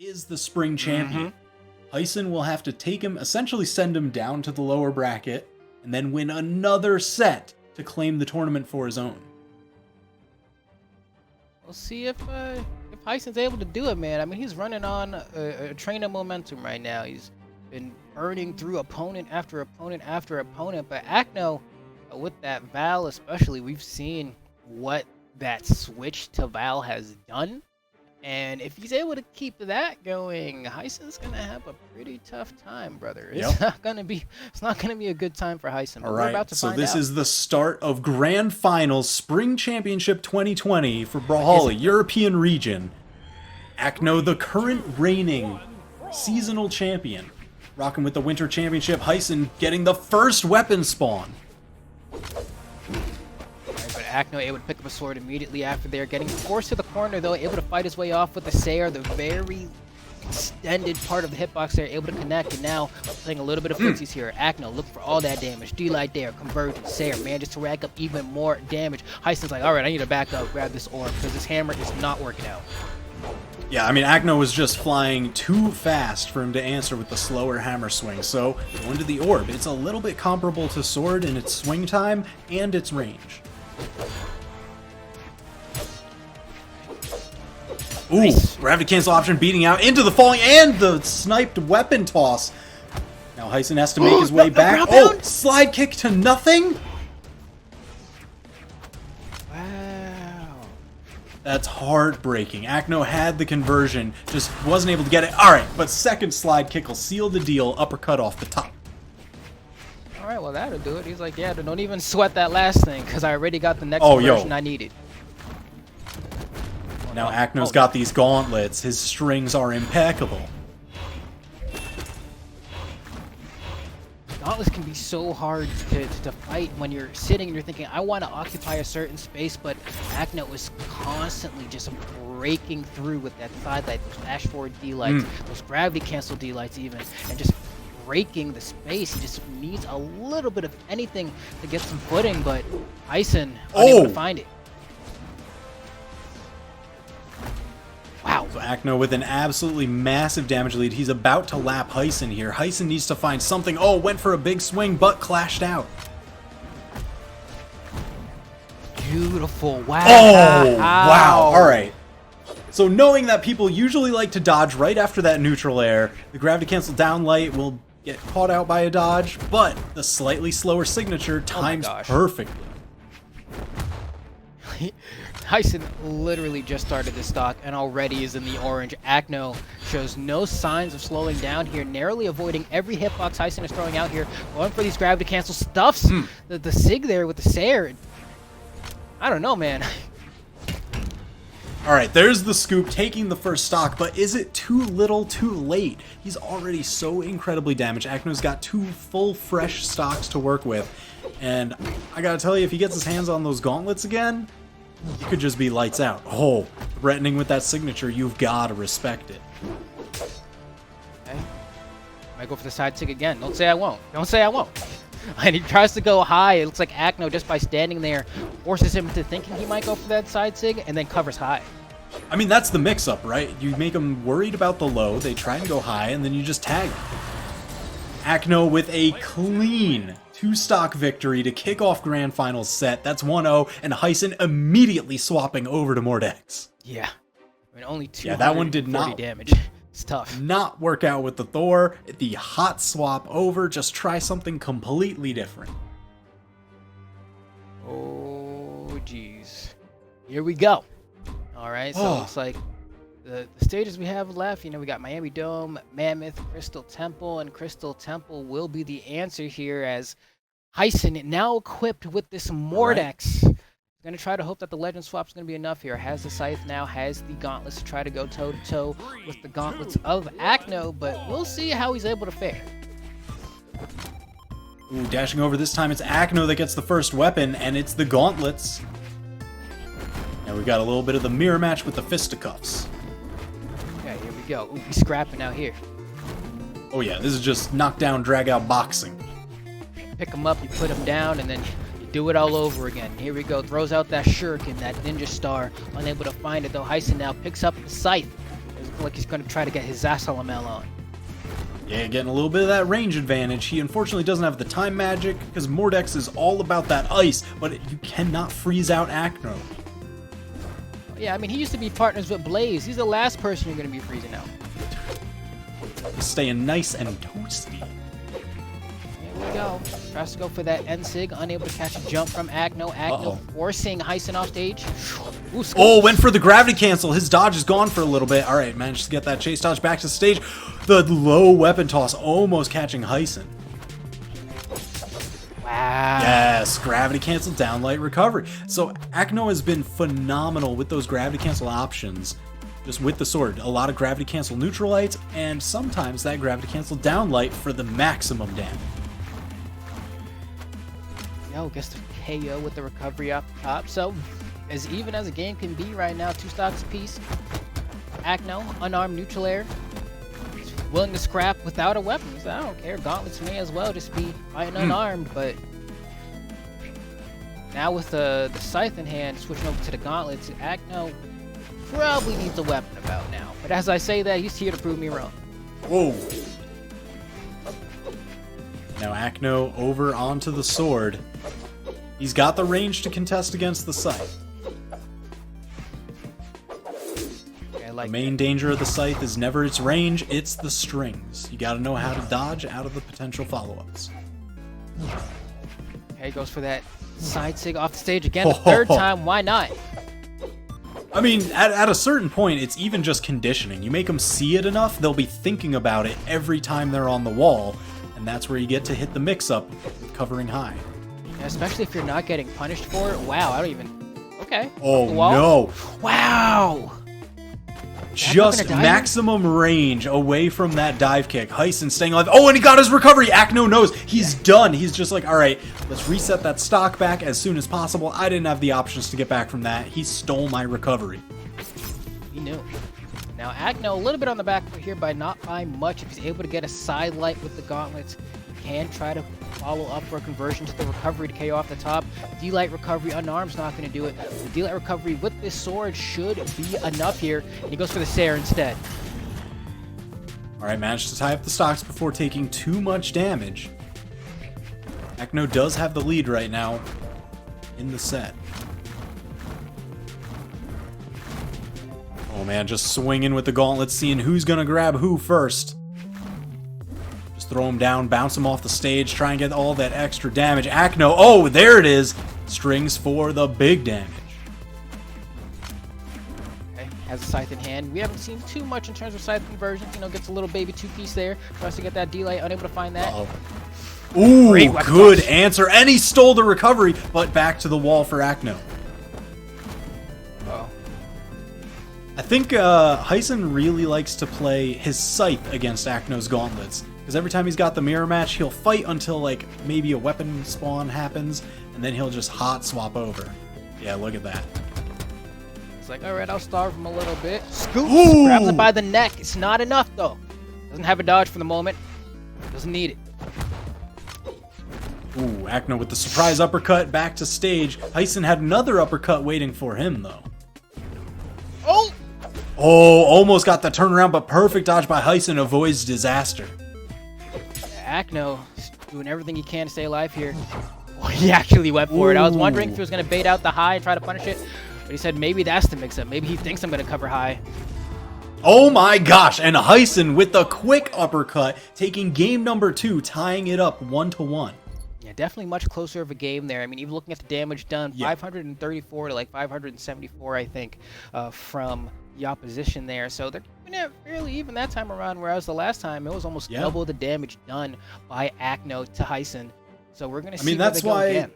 is the spring champion. Hysen will have to take him, essentially send him down to the lower bracket, and then win another set to claim the tournament for his own. We'll see if Hysen's able to do it, man. I mean, he's running on a train of momentum right now. He's been burning through opponent after opponent after opponent. But Acno, with that Val especially, we've seen what that switch to Val has done. And if he's able to keep that going, Hysen's gonna have a pretty tough time, brother. It's not gonna be a good time for Hysen. All right, so this is the start of Grand Finals Spring Championship 2020 for Brawlhalla European region. Acno, the current reigning seasonal champion, rocking with the Winter Championship. Hysen getting the first weapon spawn. But Acno able to pick up a sword immediately after there, getting forced to the corner though, able to fight his way off with the Sayer, the very extended part of the hitbox there, able to connect, and now playing a little bit of footsies here. Acno look for all that damage, D-Light there, conversion, Sayer manages to rack up even more damage. Hysen's like, alright, I need to back up, grab this orb, because this hammer is not working out. Yeah, I mean, Acno was just flying too fast for him to answer with the slower hammer swing, so going to the orb. It's a little bit comparable to Sword in its swing time and its range. Ooh, nice. Gravity cancel option beating out into the falling and the sniped weapon toss. Now Hysen has to make his way back. Oh, slide kick to nothing? Wow. That's heartbreaking. Acno had the conversion, just wasn't able to get it. Alright, but second slide kick will seal the deal. Uppercut off the top. Alright, well that'll do it. He's like, yeah, don't even sweat that last thing, because I already got the next conversion I needed. Now Acno's got these gauntlets. His strings are impeccable. Gauntlets can be so hard to fight when you're sitting and you're thinking, I want to occupy a certain space, but Acno is constantly just breaking through with that side light, those dash forward D-lights, those gravity cancel D-lights even, and just breaking the space. He just needs a little bit of anything to get some footing, but Hysen unable to find it. Wow. So Acno with an absolutely massive damage lead. He's about to lap Hysen here. Hysen needs to find something. Oh, went for a big swing, but clashed out. Beautiful. Wow. Oh, wow. All right. So knowing that people usually like to dodge right after that neutral air, the gravity cancel down light will get caught out by a dodge, but the slightly slower signature times perfectly. Hysen literally just started this stock and already is in the orange. Acno shows no signs of slowing down here, narrowly avoiding every hitbox Hysen is throwing out here, going for these gravity cancel stuffs. The Sig there with the Sayer. I don't know, man. Alright, there's the scoop, taking the first stock, but is it too little too late? He's already so incredibly damaged. Acno's got 2 full fresh stocks to work with, and I gotta tell you, if he gets his hands on those gauntlets again, he could just be lights out. Oh, threatening with that signature, you've gotta respect it. Okay. Might go for the side Sig again. Don't say I won't. Don't say I won't. And he tries to go high. It looks like Acno, just by standing there, forces him into thinking he might go for that side Sig, and then covers high. I mean, that's the mix-up, right? You make them worried about the low, they try and go high, and then you just tag them. Acno with a clean 2-stock victory to kick off Grand Finals set. That's 1-0, and Hysen immediately swapping over to Mordex. Yeah. I mean, only 240 that one did not damage. It's tough. Not work out with the Thor. The hot swap over. Just try something completely different. Oh, jeez. Here we go. All right, so it looks like the stages we have left, you know, we got Miami Dome, Mammoth, Crystal Temple, and Crystal Temple will be the answer here as Hysen, now equipped with this Mordex, going to try to hope that the Legend swap is going to be enough here. Has the Scythe now, has the Gauntlets to try to go toe-to-toe with the Gauntlets of Acno, but we'll see how he's able to fare. Ooh, dashing over this time, it's Acno that gets the first weapon, and it's the Gauntlets. Now we've got a little bit of the mirror match with the fisticuffs. Okay, here we go. Ooh, he's scrapping out here. Oh yeah, this is just knockdown, drag-out boxing. Pick him up, you put him down, and then you do it all over again. Here we go. Throws out that shuriken, that ninja star. Unable to find it, though. Hysen now picks up the Scythe. Is looking like he's going to try to get his Zasalamel on. Yeah, getting a little bit of that range advantage. He unfortunately doesn't have the time magic because Mordex is all about that ice, but you cannot freeze out Acno. Yeah, I mean, he used to be partners with Blaze. He's the last person you're going to be freezing out. He's staying nice and toasty. Here we go. Tries to go for that N-Sig, unable to catch a jump from Acno. Acno forcing Hysen off stage. Ooh, oh, went for the gravity cancel. His dodge is gone for a little bit. All right, managed to get that chase dodge back to stage. The low weapon toss almost catching Hysen. Wow. Yes, gravity cancel, down light recovery. So Acno has been phenomenal with those gravity cancel options. Just with the sword, a lot of gravity cancel neutral lights, and sometimes that gravity cancel down light for the maximum damage. Yo, gets the KO with the recovery off the top. So, as even as a game can be right now, 2 stocks apiece. Acno, unarmed neutral air, willing to scrap without a weapon. He's like, I don't care. Gauntlets may as well just be fighting unarmed, but now with the scythe in hand, switching over to the gauntlets, Acno probably needs a weapon about now. But as I say that, he's here to prove me wrong. Whoa. Now Acno over onto the sword. He's got the range to contest against the scythe. The main danger of the scythe is never its range, it's the strings. You gotta know how to dodge out of the potential follow-ups. Okay, goes for that side sig off the stage again. The third time, why not? I mean, at a certain point, it's even just conditioning. You make them see it enough, they'll be thinking about it every time they're on the wall, and that's where you get to hit the mix-up with covering high. Yeah, especially if you're not getting punished for it. Wow, I don't even... Okay. Oh, no. Wow! Just maximum range away from that dive kick. Hysen staying alive. Oh, and he got his recovery. Acno knows he's done. He's just like, all right, let's reset that stock back as soon as possible. I didn't have the options to get back from that. He stole my recovery. He knew. Now, Acno a little bit on the back foot here by not buying much. If he's able to get a side light with the gauntlets, he can try to follow up for a conversion to the recovery to KO off the top. D-light recovery unarmed's not going to do it. The D-light recovery with this sword should be enough here. And he goes for the Sair instead. All right, managed to tie up the stocks before taking too much damage. Acno does have the lead right now in the set. Oh man, just swinging with the gauntlets, seeing who's going to grab who first. Throw him down, bounce him off the stage, try and get all that extra damage. Acno, oh, there it is. Strings for the big damage. Okay, has a scythe in hand. We haven't seen too much in terms of scythe conversions. You know, gets a little baby 2-piece there. Tries to get that D-light, unable to find that. Ooh, good answer. And he stole the recovery, but back to the wall for Acno. I think Hysen really likes to play his scythe against Acno's gauntlets. Because every time he's got the mirror match, he'll fight until, like, maybe a weapon spawn happens, and then he'll just hot swap over. Yeah, look at that. It's like, alright, I'll starve him a little bit. Scoops! Grabs him by the neck. It's not enough, though. Doesn't have a dodge for the moment. Doesn't need it. Ooh, Acno with the surprise uppercut back to stage. Hysen had another uppercut waiting for him, though. Oh! Oh, almost got the turnaround, but perfect dodge by Hysen avoids disaster. Acno doing everything he can to stay alive here. Oh, he actually went for it. I was wondering if he was going to bait out the high and try to punish it, but he said maybe that's the mix-up. Maybe he thinks I'm going to cover high. Oh my gosh, and Hysen with the quick uppercut, taking game number 2, tying it up 1-1. Yeah, definitely much closer of a game there. I mean, even looking at the damage done, 534 to like 574, I think, from the opposition there. So they're keeping it fairly even that time around, whereas the last time it was almost double the damage done by Acno to Hysen. So we're going to see where that's they go why again.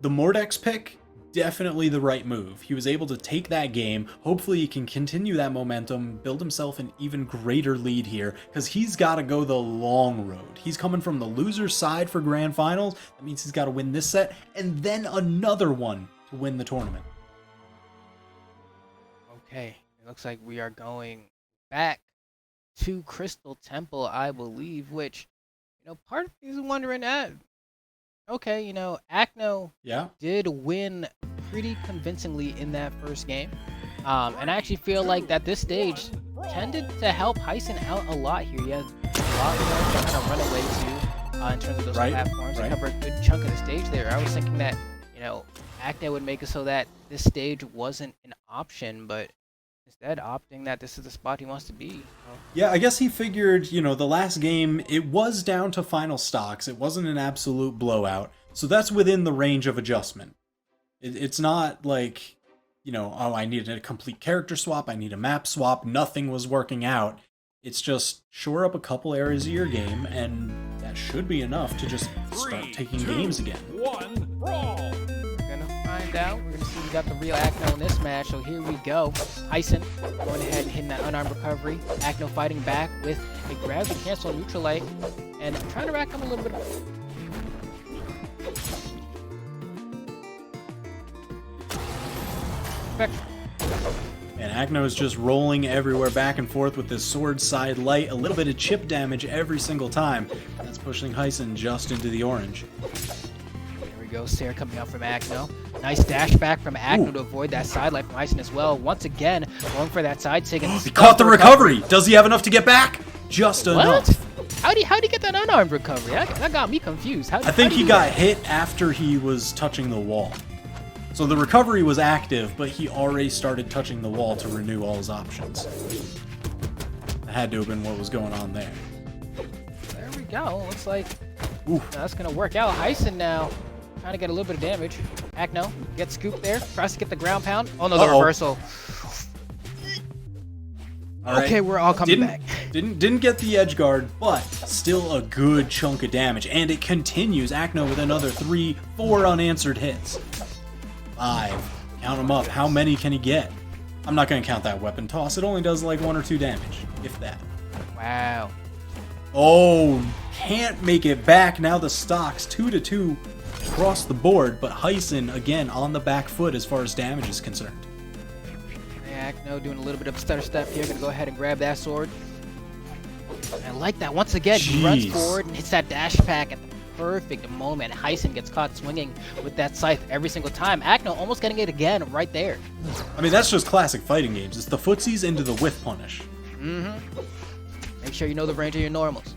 The Mordex pick, definitely the right move. He was able to take that game. Hopefully he can continue that momentum, build himself an even greater lead here, because he's got to go the long road. He's coming from the loser's side for grand finals. That means he's got to win this set, and then another one to win the tournament. Okay, it looks like we are going back to Crystal Temple, I believe, which, you know, part of me is wondering at. Okay, you know, Acno did win pretty convincingly in that first game. And I actually feel like that this stage tended to help Hysen out a lot here. He has a lot more to kind of run away to in terms of those platforms. He covered a good chunk of the stage there. I was thinking that, Acno would make it so that this stage wasn't an option, but instead opting that this is the spot he wants to be. Yeah, I guess he figured, the last game, it was down to final stocks. It wasn't an absolute blowout. So that's within the range of adjustment. It's not like, oh, I needed a complete character swap, I need a map swap, nothing was working out. It's just shore up a couple areas of your game, and that should be enough to just start taking games again. 1, brawl! We're gonna find out. We're gonna see we got the real Acno in this match, so here we go. Hysen going ahead and hitting that unarmed recovery. Acno fighting back with a grab to cancel Neutralite, and trying to rack him a little bit. And Acno is just rolling everywhere back and forth with this sword side light, a little bit of chip damage every single time. That's pushing Hysen just into the orange. There we go, Sarah coming out from Acno. Nice dash back from Acno to avoid that side light from Hysen as well. Once again, going for that side sig. He caught the recovery! Does he have enough to get back? Just enough. How'd he get that unarmed recovery? That got me confused. I think he got hit after he was touching the wall. So the recovery was active, but he already started touching the wall to renew all his options. That had to have been what was going on there. There we go. Looks like that's going to work out. Hysen now trying to get a little bit of damage. Acno gets scooped there. Tries to get the ground pound. Oh, no, the reversal. Okay, we're all coming back. Didn't get the edge guard, but still a good chunk of damage. And it continues. Acno with another 3, 4 unanswered hits. 5. Count them up. How many can he get? I'm not going to count that weapon toss. It only does like 1 or 2 damage, if that. Wow. Oh, can't make it back. Now the stocks 2-2 across the board, but Hysen again on the back foot as far as damage is concerned. Acno doing a little bit of a stutter step here. Going to go ahead and grab that sword. I like that. Once again, he runs forward and hits that dash pack at the perfect moment. Hysen gets caught swinging with that scythe every single time. Acno almost getting it again right there. I mean, that's just classic fighting games. It's the footsies into the whiff punish. Make sure you know the range of your normals.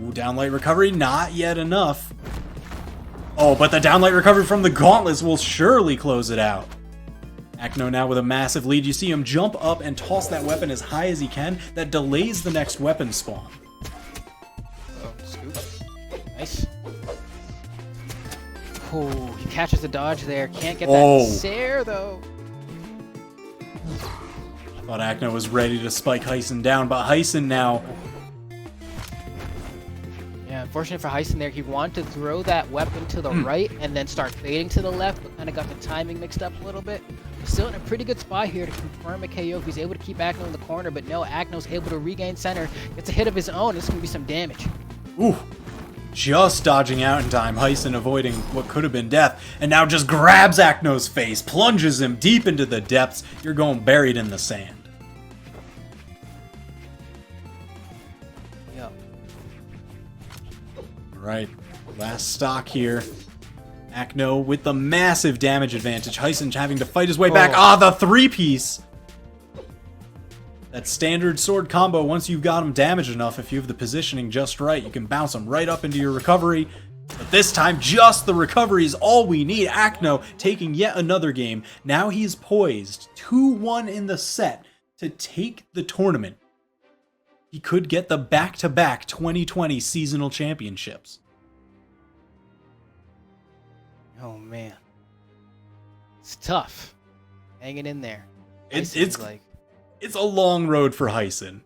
Ooh, downlight recovery, not yet enough. Oh, but the downlight recovery from the gauntlets will surely close it out. Acno now with a massive lead. You see him jump up and toss that weapon as high as he can. That delays the next weapon spawn. Scoop. Nice. Oh, he catches the dodge there. Can't get that Sair, though. I thought Acno was ready to spike Hysen down, but Hysen now... Yeah, unfortunate for Hysen there. He wanted to throw that weapon to the right and then start fading to the left, but kind of got the timing mixed up a little bit. Still in a pretty good spot here to confirm a KO if he's able to keep Acno in the corner, but no, Acno's able to regain center. Gets a hit of his own. This is going to be some damage. Ooh. Just dodging out in time, Hysen avoiding what could have been death, and now just grabs Acno's face, plunges him deep into the depths. You're going buried in the sand. Yep. Right, last stock here. Acno with the massive damage advantage. Hysen having to fight his way back. The 3-piece! That standard sword combo, once you've got him damaged enough, if you have the positioning just right, you can bounce him right up into your recovery. But this time, just the recovery is all we need. Acno taking yet another game. Now he's poised, 2-1 in the set, to take the tournament. He could get the back-to-back 2020 seasonal championships. Oh, man. It's tough. Hanging in there. It's a long road for Hysen.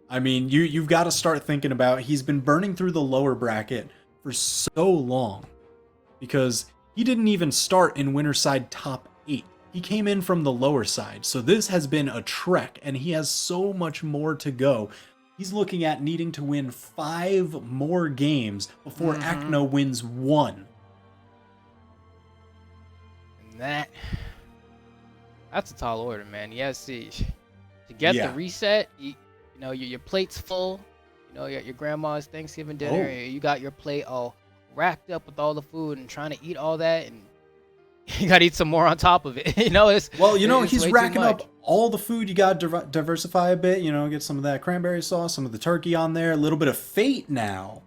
I mean, you've got to start thinking about, he's been burning through the lower bracket for so long. Because he didn't even start in Winterside top 8. He came in from the lower side. So this has been a trek, and he has so much more to go. He's looking at needing to win 5 more games before Acno wins 1. And that's a tall order, man. Yes, to get the reset, you know, your plate's full. You know, your grandma's Thanksgiving dinner. You got your plate all racked up with all the food and trying to eat all that, and You gotta eat some more on top of it. You know, it's Well, you know, it's he's way too racking much. up all the food. You got to diversify a bit, you know, get some of that cranberry sauce, some of the turkey on there, a little bit of fate now.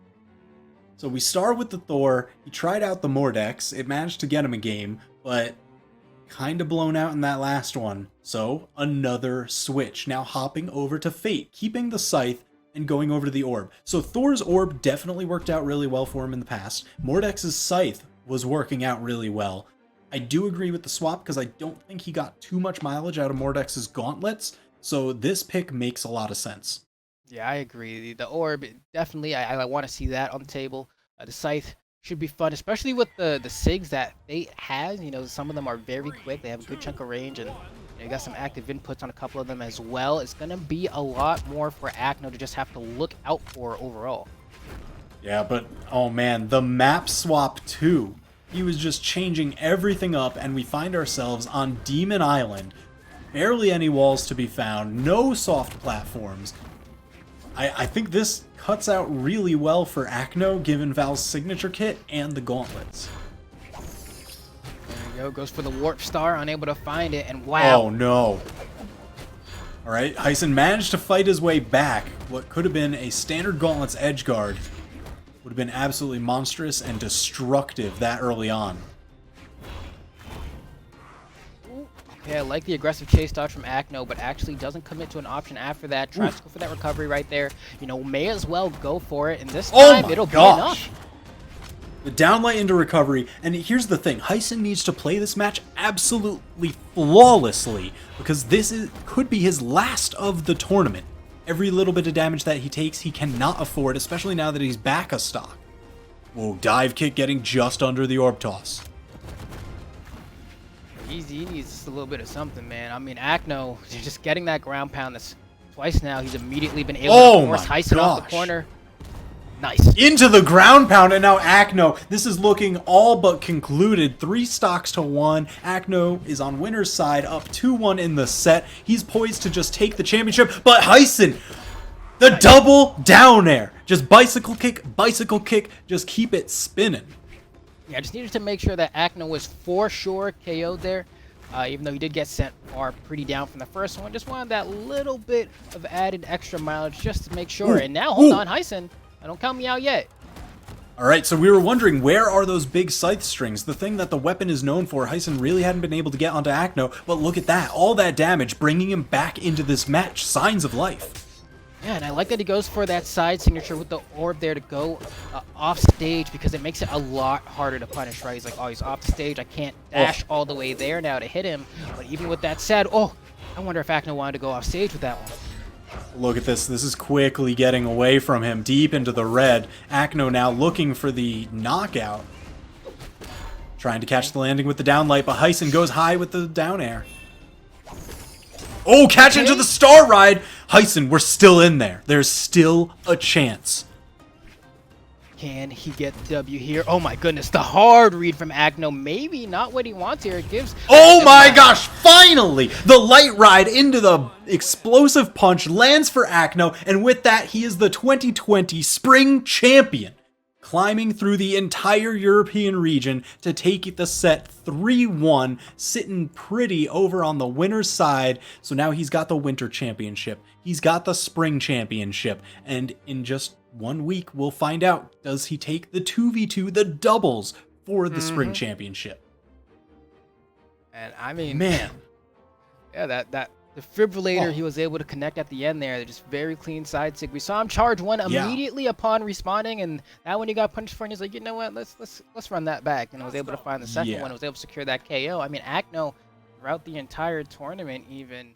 So we start with the Thor. He tried out the Mordex. It managed to get him a game, but kind of blown out in that last one. So another switch. Now hopping over to Fate, keeping the Scythe and going over to the Orb. So Thor's Orb definitely worked out really well for him in the past. Mordex's Scythe was working out really well. I do agree with the swap because I don't think he got too much mileage out of Mordex's gauntlets. So this pick makes a lot of sense. Yeah, I agree. The orb, definitely, I want to see that on the table. The scythe should be fun, especially with the SIGs that Fate has. You know, some of them are very quick. They have a good chunk of range, and you got some active inputs on a couple of them as well. It's going to be a lot more for Acno to just have to look out for overall. Yeah, but oh man, the map swap too. He was just changing everything up, and we find ourselves on Demon Island. Barely any walls to be found, no soft platforms. I think this cuts out really well for Acno, given Val's signature kit and the gauntlets. There you go, goes for the Warp Star, unable to find it, and wow. Oh no. Alright, Hysen managed to fight his way back. What could have been a standard gauntlets edge guard would have been absolutely monstrous and destructive that early on. Yeah, I like the aggressive chase dodge from Acno, but actually doesn't commit to an option after that. Tries to go for that recovery right there. You know, may as well go for it, and this time it'll be enough. The downlight into recovery, and here's the thing, Hysen needs to play this match absolutely flawlessly, because could be his last of the tournament. Every little bit of damage that he takes, he cannot afford, especially now that he's back a stock. Whoa, dive kick getting just under the orb toss. He needs just a little bit of something, man. I mean, Acno, just getting that ground pound that's twice now. He's immediately been able to force Hysen off the corner. Nice. Into the ground pound, and now Acno. This is looking all but concluded. 3 stocks to 1. Acno is on winner's side, up 2-1 in the set. He's poised to just take the championship, but Hysen, the double down air. Just bicycle kick, just keep it spinning. Yeah, I just needed to make sure that Acno was for sure KO'd there. Even though he did get sent far pretty down from the first one. Just wanted that little bit of added extra mileage just to make sure. And now, hold on, Hysen. Don't count me out yet. Alright, so we were wondering, where are those big scythe strings? The thing that the weapon is known for. Hysen really hadn't been able to get onto Acno, but look at that. All that damage, bringing him back into this match. Signs of life. Yeah, and I like that he goes for that side signature with the orb there to go off stage, because it makes it a lot harder to punish, right? He's like, oh, he's off stage. I can't dash all the way there now to hit him. But even with that said, I wonder if Acno wanted to go off stage with that one. Look at this. This is quickly getting away from him, deep into the red. Acno now looking for the knockout. Trying to catch the landing with the downlight, but Hysen goes high with the down air. Oh, catch into the star ride! Hysen, we're still in there. There's still a chance. Can he get the W here? Oh my goodness, the hard read from Acno. Maybe not what he wants here. It gives... Oh my gosh, finally! The light ride into the explosive punch lands for Acno, and with that, he is the 2020 Spring Champion. Climbing through the entire European region to take the set 3-1, sitting pretty over on the winner's side. So now he's got the Winter Championship, he's got the Spring Championship, and in just 1 week we'll find out, does he take the 2v2, the doubles, for the Spring Championship? And I mean, man, yeah, that defibrillator he was able to connect at the end there. They're just very clean side sig. We saw him charge one immediately upon respawning, and that one he got punched for, and he's like, you know what, let's run that back, and I was able to find the second one. I was able to secure that KO. I mean, Acno throughout the entire tournament even